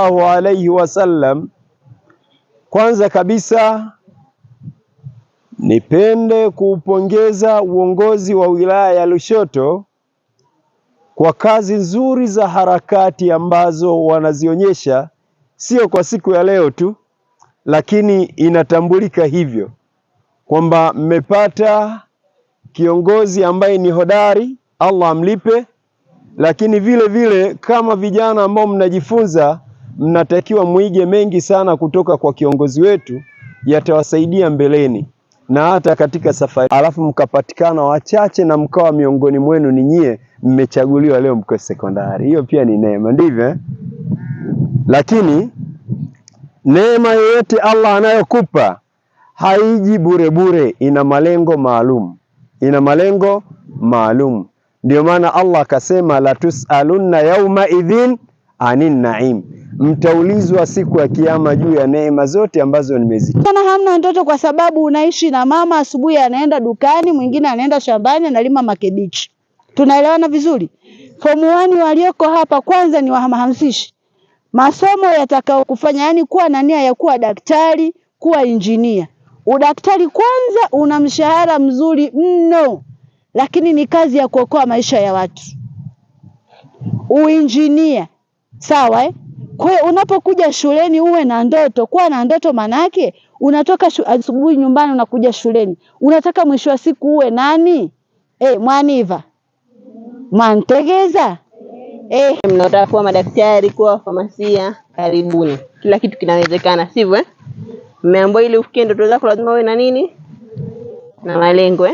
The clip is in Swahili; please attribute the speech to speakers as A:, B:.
A: sallallahu alayhi wasallam. Kwanza kabisa nipende kuupongeza uongozi wa wilaya ya Lushoto kwa kazi nzuri za harakati ambazo wanazionyesha, sio kwa siku ya leo tu, lakini inatambulika hivyo kwamba mmepata kiongozi ambaye ni hodari, Allah amlipe. Lakini vile vile kama vijana ambao mnajifunza, mnatakiwa muige mengi sana kutoka kwa kiongozi wetu, yatawasaidia mbeleni na hata katika safari. Alafu mkapatikana wachache na mkawa miongoni mwenu ni nyie mmechaguliwa leo mko sekondari. Hiyo pia ni neema, ndivyo? Lakini neema yoyote Allah anayokupa haiji bure bure, ina malengo maalum. Ina malengo maalum. Ndio maana Allah akasema la tusalunna yawma idhin anin naim. Mtaulizwa siku ya kiyama juu ya neema zote ambazo nimezitoa.
B: Kana hamna ndoto kwa sababu unaishi na mama, asubuhi anaenda dukani, mwingine anaenda shambani analima makebichi. Tunaelewana vizuri? Form 1 walioko hapa kwanza ni wahamasishe masomo yatakao kufanya, yani kuwa na nia ya kuwa daktari, kuwa injinia. Udaktari kwanza una mshahara mzuri mno, lakini ni kazi ya kuokoa maisha ya watu. Uinjinia, sawa Kwa hiyo unapokuja shuleni uwe na ndoto. Kuwa na ndoto manake unatoka asubuhi nyumbani unakuja shuleni. Unataka mwisho wa siku uwe nani? Mwaniva. Mantegeza.
C: Mnataka kuwa madaktari, kuwa famasia, karibuni. Kila kitu kinawezekana, sivyo? Mmeambiwa ili ufikie ndoto zako lazima uwe na nini? Na malengo,